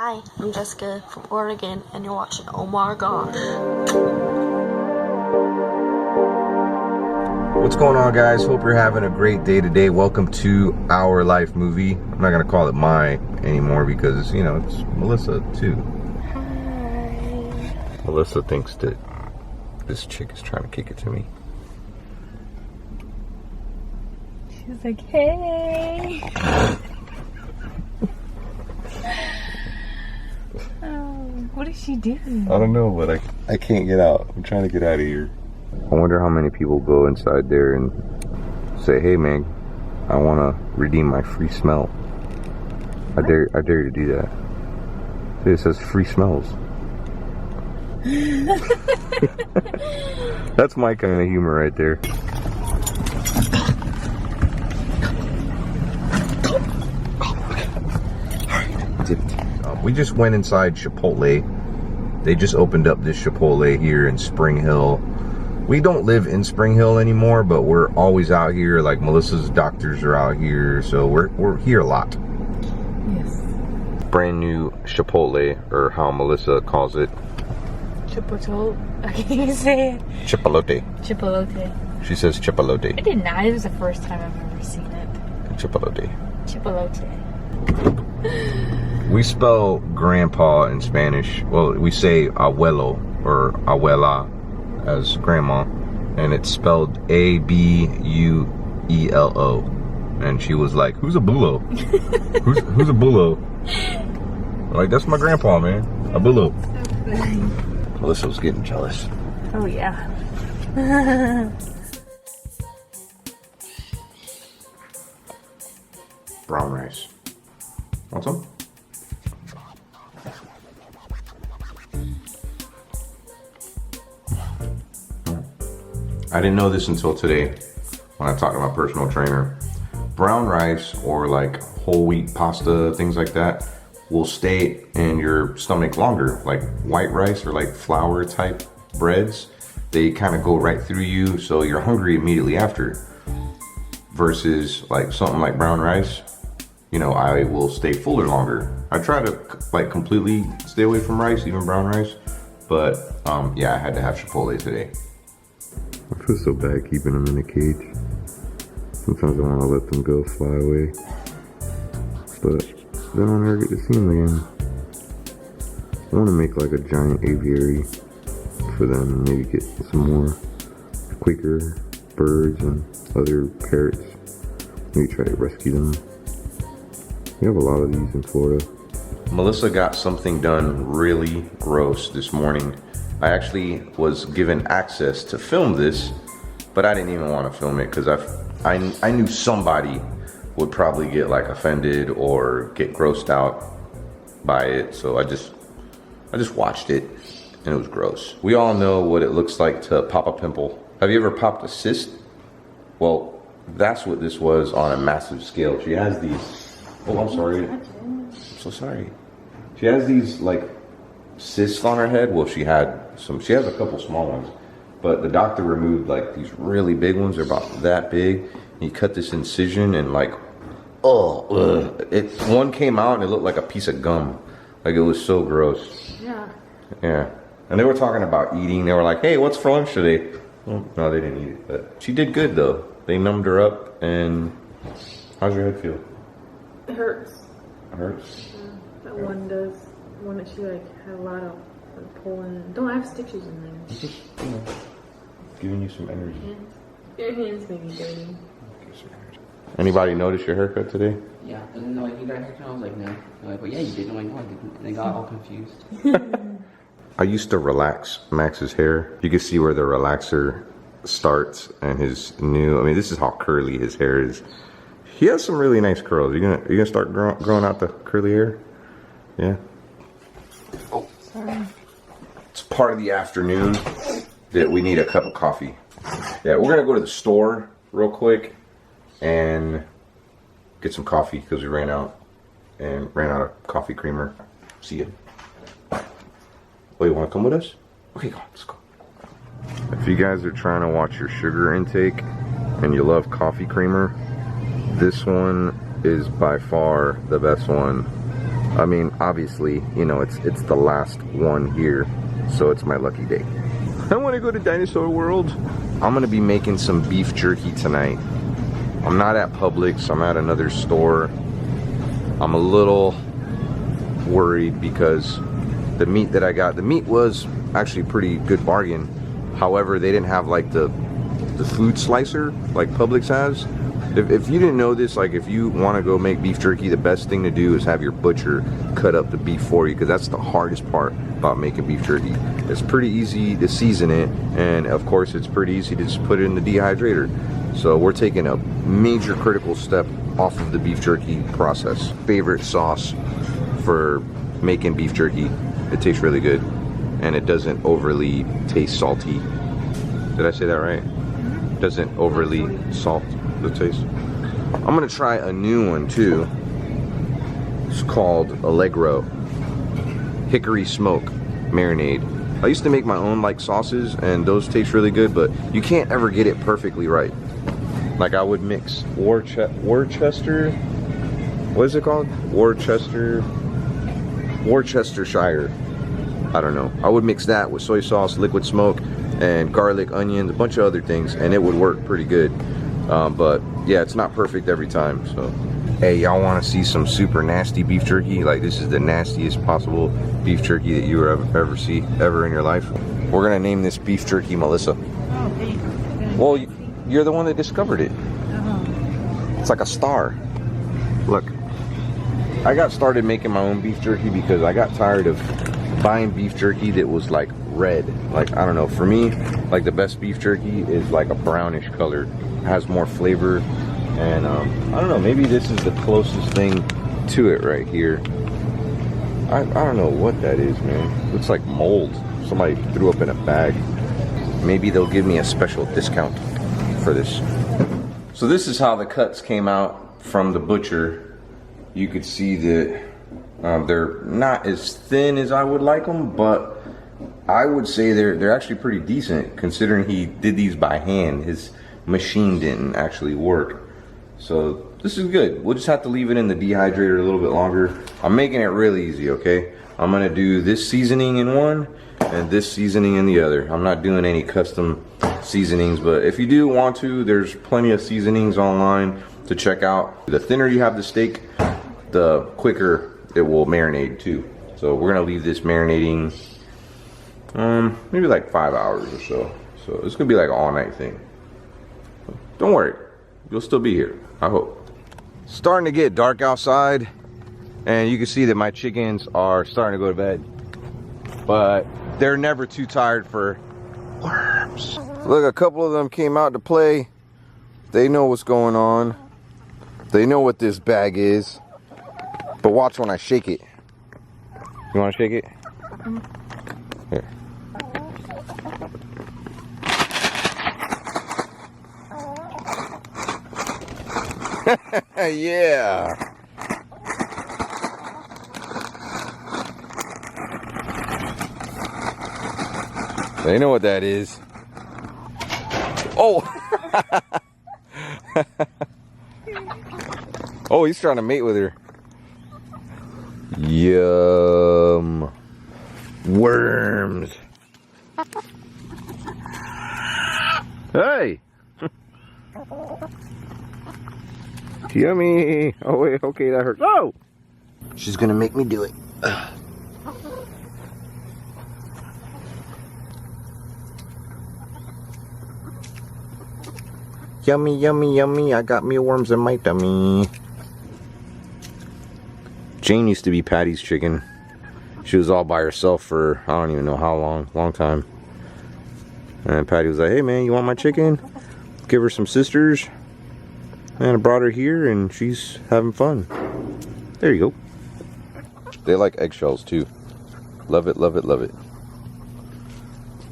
Hi, I'm Jessica from Oregon, and you're watching Omar God. What's going on, guys? Hope you're having a great day today. Welcome to Our Life Movie. I'm not gonna call it my anymore because, you know, it's Melissa too. Hi. Melissa thinks that this chick is trying to kick it to me. She's like, hey. What is she doing? I don't know, but I can't get out. I'm trying to get out of here. I wonder how many people go inside there and say, hey man, I want to redeem my free smell. What? I dare you to do that. See, it says free smells. That's my kind of humor right there. We just went inside Chipotle. They just opened up this Chipotle here in Spring Hill. We don't live in Spring Hill anymore, but we're always out here. Like Melissa's doctors are out here, so we're here a lot. Yes. Brand new Chipotle, or how Melissa calls it. Chipotle. I can't even say it. Chipolote. Chipolote. She says Chipolote. I did not. It was the first time I've ever seen it. Chipolote. Chipolote. We spell grandpa in Spanish. Well, we say abuelo or abuela as grandma, and it's spelled Abuelo. And she was like, "Who's a bulo? who's a bulo?" Like, that's my grandpa, man. Abuelo. Melissa was getting jealous. Oh yeah. Brown rice. Want some? I didn't know this until today when I talked to my personal trainer. Brown rice or like whole wheat pasta, things like that, will stay in your stomach longer. Like white rice or like flour type breads, they kind of go right through you, so you're hungry immediately after. Versus like something like brown rice, you know, I will stay fuller longer. I try to like completely stay away from rice, even brown rice, but yeah, I had to have Chipotle today. I feel so bad keeping them in a cage. Sometimes I want to let them go, fly away, but then I'll never get to see them again. I want to make like a giant aviary for them and maybe get some more Quaker birds and other parrots. Maybe try to rescue them. We have a lot of these in Florida. Melissa got something done really gross this morning. I actually was given access to film this, but I didn't even want to film it because I knew somebody would probably get like offended or get grossed out by it. So I just watched it and it was gross. We all know what it looks like to pop a pimple. Have you ever popped a cyst? Well, that's what this was on a massive scale. She has these, oh, I'm sorry. I'm so sorry. She has these like cysts on her head. Well, she has a couple small ones, but the doctor removed like these really big ones. They're about that big. He cut this incision and like, one came out and it looked like a piece of gum. Like it was so gross. Yeah. Yeah. And they were talking about eating. They were like, hey, what's for lunch today? Well, no, they didn't eat it, but she did good though. They numbed her up. And how's your head feel? It hurts. It hurts? Yeah, that one does. One that she like had a lot of pulling. Don't have stitches in there. It's just, you know, giving you some energy. Your hands may be dirty. Anybody notice your haircut today? Yeah, and then they're like, you got a haircut? I was like, no. They're like, well, yeah, you did. I'm like, no, I didn't. And they got all confused. I used to relax Max's hair. You can see where the relaxer starts and his new, I mean, this is how curly his hair is. He has some really nice curls. You gonna start growing out the curly hair? Yeah. Oh, sorry. It's part of the afternoon that we need a cup of coffee. Yeah, we're gonna go to the store real quick and get some coffee because we ran out of coffee creamer. See ya. Oh, you want to come with us? Okay, go. Let's go. If you guys are trying to watch your sugar intake and you love coffee creamer, this one is by far the best one I mean, obviously, you know, it's the last one here, so it's my lucky day. I want to go to Dinosaur World. I'm gonna be making some beef jerky tonight. I'm not at Publix, I'm at another store. I'm a little worried because the meat that I got, the meat was actually pretty good bargain. However, they didn't have like the food slicer like Publix has. If you didn't know this, like if you want to go make beef jerky, the best thing to do is have your butcher cut up the beef for you, because that's the hardest part about making beef jerky. It's pretty easy to season it, and of course it's pretty easy to just put it in the dehydrator. So we're taking a major critical step off of the beef jerky process. Favorite sauce for making beef jerky. It tastes really good, and it doesn't overly taste salty. Did I say that right? Doesn't overly salt the taste. I'm gonna try a new one too. It's called Allegro Hickory Smoke Marinade. I used to make my own like sauces, and those taste really good, but you can't ever get it perfectly right. Like I would mix Worcestershire. What is it called? Worcestershire. I don't know. I would mix that with soy sauce, liquid smoke, and garlic, onions, a bunch of other things, and it would work pretty good. But yeah, it's not perfect every time. So hey, y'all want to see some super nasty beef jerky? Like this is the nastiest possible beef jerky that you ever see ever in your life. We're gonna name this beef jerky Melissa. Oh, thanks. Well, you're the one that discovered it. It's like a star. Look, I got started making my own beef jerky because I got tired of buying beef jerky that was like red. Like, I don't know, for me, like the best beef jerky is like a brownish color. It has more flavor, and I don't know, maybe this is the closest thing to it right here. I don't know what that is, man. Looks like mold. Somebody threw up in a bag. Maybe they'll give me a special discount for this. So this is how the cuts came out from the butcher. You could see that they're not as thin as I would like them, but I would say they're actually pretty decent considering he did these by hand. His machine didn't actually work. So this is good. We'll just have to leave it in the dehydrator a little bit longer. I'm making it really easy, okay? I'm gonna do this seasoning in one and this seasoning in the other. I'm not doing any custom seasonings, but if you do want to, there's plenty of seasonings online to check out. The thinner you have the steak, the quicker it will marinate too. So we're gonna leave this marinating maybe like 5 hours or so. So it's gonna be like an all night thing. Don't worry, you'll still be here, I hope. Starting to get dark outside, and you can see that my chickens are starting to go to bed, but they're never too tired for worms. Look, a couple of them came out to play. They know what's going on. They know what this bag is. But watch when I shake it. You want to shake it? Here. Yeah. They know what that is. Oh. Oh, he's trying to mate with her. Yum. Worms. Hey. Yummy. Oh wait, okay, that hurts. Oh! She's gonna make me do it. Yummy, yummy, yummy. I got mealworms in my tummy. Jane used to be Patty's chicken. She was all by herself for I don't even know how long time. And Patty was like, hey man, you want my chicken? Give her some sisters. And I brought her here and she's having fun. There you go. They like eggshells too. Love it, love it, love it.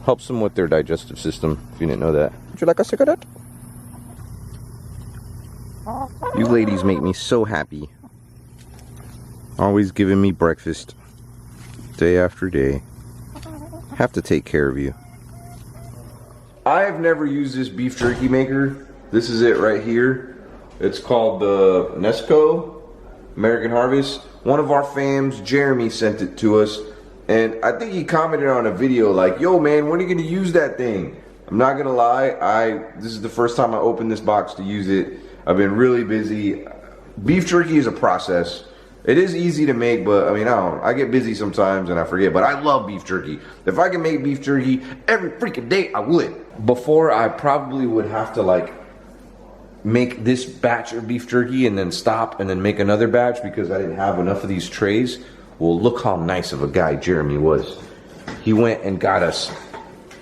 Helps them with their digestive system, if you didn't know that. Would you like a cigarette? You ladies make me so happy. Always giving me breakfast. Day after day. Have to take care of you. I've never used this beef jerky maker. This is it right here. It's called the Nesco American Harvest. One of our fams, Jeremy, sent it to us. And I think he commented on a video like, yo man, when are you gonna use that thing? I'm not gonna lie, this is the first time I opened this box to use it. I've been really busy. Beef jerky is a process. It is easy to make, but I mean, I get busy sometimes and I forget, but I love beef jerky. If I can make beef jerky every freaking day, I would. Before, I probably would have to like make this batch of beef jerky and then stop and then make another batch because I didn't have enough of these trays. Well, look how nice of a guy Jeremy was. He went and got us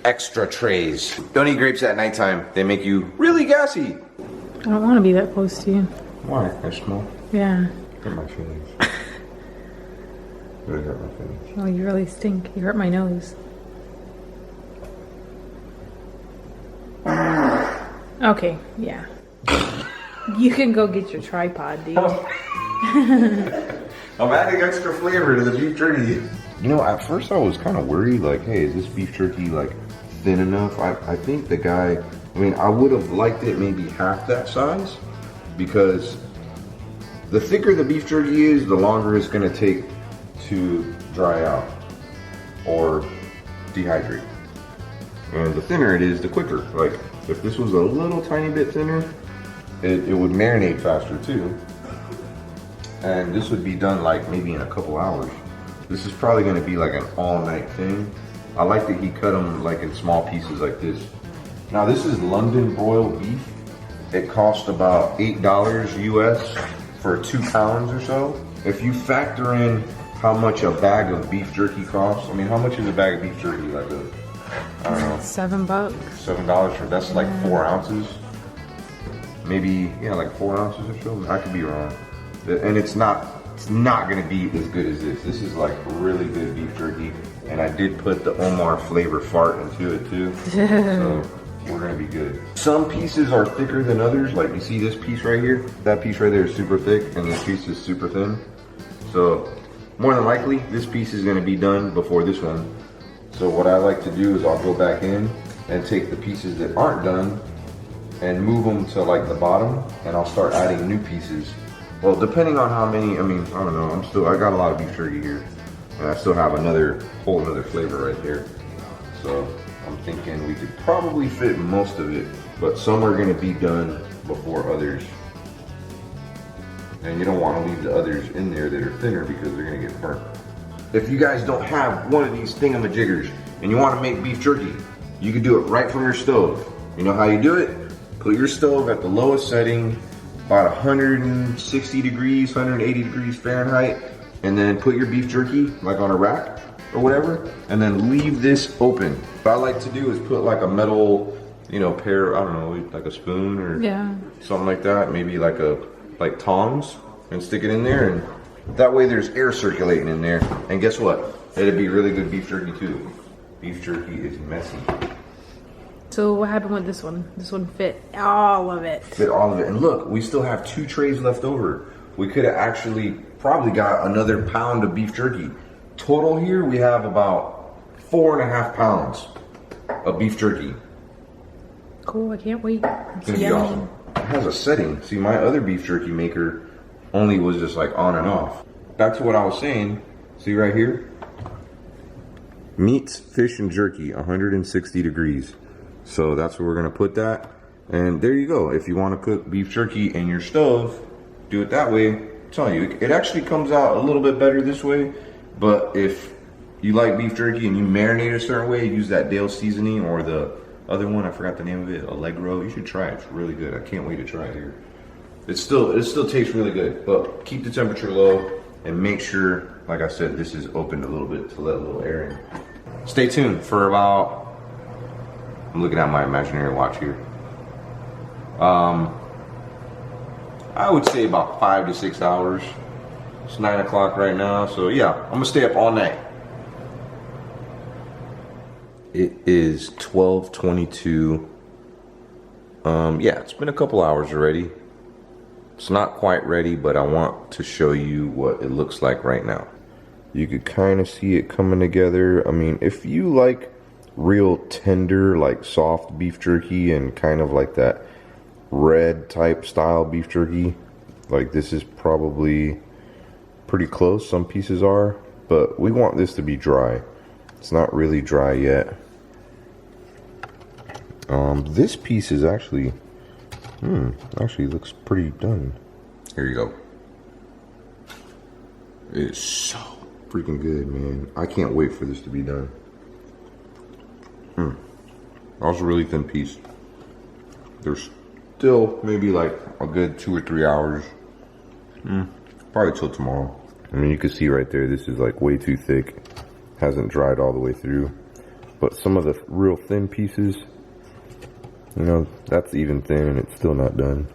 extra trays. Don't eat grapes at nighttime. They make you really gassy. I don't want to be that close to you. Why? I smell. Yeah. Hurt my feelings. Really hurt my feelings. Oh, you really stink. You hurt my nose. Okay, yeah. You can go get your tripod, dude. I'm adding extra flavor to the beef jerky. You know, at first I was kind of worried, like, hey, is this beef jerky like thin enough? I think the guy, I mean, I would have liked it maybe half that size because the thicker the beef jerky is, the longer it's gonna take to dry out or dehydrate. And the thinner it is, the quicker. Like, if this was a little tiny bit thinner, it would marinate faster too. And this would be done like maybe in a couple hours. This is probably gonna be like an all-night thing. I like that he cut them like in small pieces like this. Now this is London broiled beef. It cost about $8 US for 2 pounds or so. If you factor in how much a bag of beef jerky costs, I mean, how much is a bag of beef jerky? Like I don't know. $7. $7 for, that's like 4 ounces. Maybe, yeah, like 4 ounces or so. I could be wrong. And it's not gonna be as good as this. This is like really good beef jerky. And I did put the Omar flavor fart into it too. So we're gonna be good. Some pieces are thicker than others. Like you see this piece right here? That piece right there is super thick and this piece is super thin. So more than likely, this piece is gonna be done before this one. So what I like to do is I'll go back in and take the pieces that aren't done and move them to like the bottom and I'll start adding new pieces. Well, depending on how many, I mean, I don't know, I got a lot of beef jerky here. And I still have whole another flavor right there. So I'm thinking we could probably fit most of it, but some are gonna be done before others. And you don't wanna leave the others in there that are thinner because they're gonna get burnt. If you guys don't have one of these thingamajiggers and you wanna make beef jerky, you can do it right from your stove. You know how you do it? Put your stove at the lowest setting, about 160 degrees, 180 degrees Fahrenheit, and then put your beef jerky like on a rack or whatever, and then leave this open. What I like to do is put like a metal, you know, pair, I don't know, like a spoon or something like that, maybe like tongs, and stick it in there, and that way there's air circulating in there. And guess what? It'd be really good beef jerky too. Beef jerky is messy. So what happened with this one? This one fit all of it. Fit all of it. And look, we still have 2 trays left over. We could have actually probably got another pound of beef jerky. Total here, we have about 4.5 pounds of beef jerky. Cool, I can't wait. It's gonna be awesome. It has a setting. See, my other beef jerky maker only was just like on and off. Back to what I was saying. See right here? Meats, fish, and jerky, 160 degrees. So that's where we're gonna put that. And there you go. If you wanna cook beef jerky in your stove, do it that way. I'm telling you, it actually comes out a little bit better this way. But if you like beef jerky and you marinate a certain way, use that Dale seasoning or the other one, I forgot the name of it, Allegro. You should try it, it's really good. I can't wait to try it here. It still tastes really good, but keep the temperature low and make sure, like I said, this is opened a little bit to let a little air in. Stay tuned for about, I'm looking at my imaginary watch here. I would say about 5 to 6 hours. It's 9 o'clock right now, so yeah, I'm gonna stay up all night. It is 12:22. Yeah, it's been a couple hours already. It's not quite ready, but I want to show you what it looks like right now. You could kind of see it coming together. I mean, if you like real tender, like soft beef jerky and kind of like that red type style beef jerky, like this is probably pretty close. Some pieces are, but we want this to be dry. It's not really dry yet. This piece is actually, actually looks pretty done. Here you go. It's so freaking good, man. I can't wait for this to be done. That was a really thin piece. There's still maybe like a good 2 or 3 hours. Probably till tomorrow. I mean, you can see right there, this is like way too thick. Hasn't dried all the way through. But some of the real thin pieces, you know, that's even thin and it's still not done.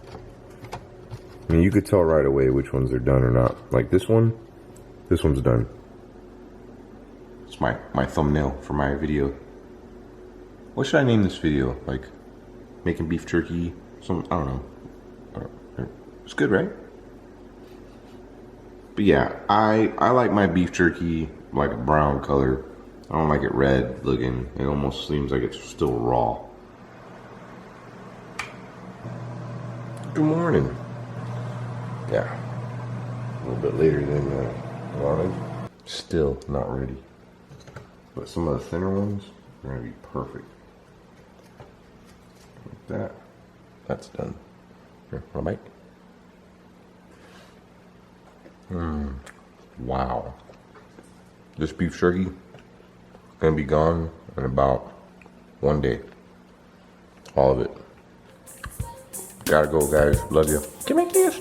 I mean, you could tell right away which ones are done or not. Like this one's done. It's my thumbnail for my video. What should I name this video? Like, making beef jerky? I don't know. It's good, right? But yeah, I like my beef jerky like a brown color. I don't like it red looking. It almost seems like it's still raw. Good morning. Yeah, a little bit later than I wanted. Still not ready. But some of the thinner ones are gonna be perfect. Like that. That's done. Here, want a bite? Wow. This beef jerky gonna be gone in about 1 day. All of it. Gotta go, guys. Love you. Can you make this?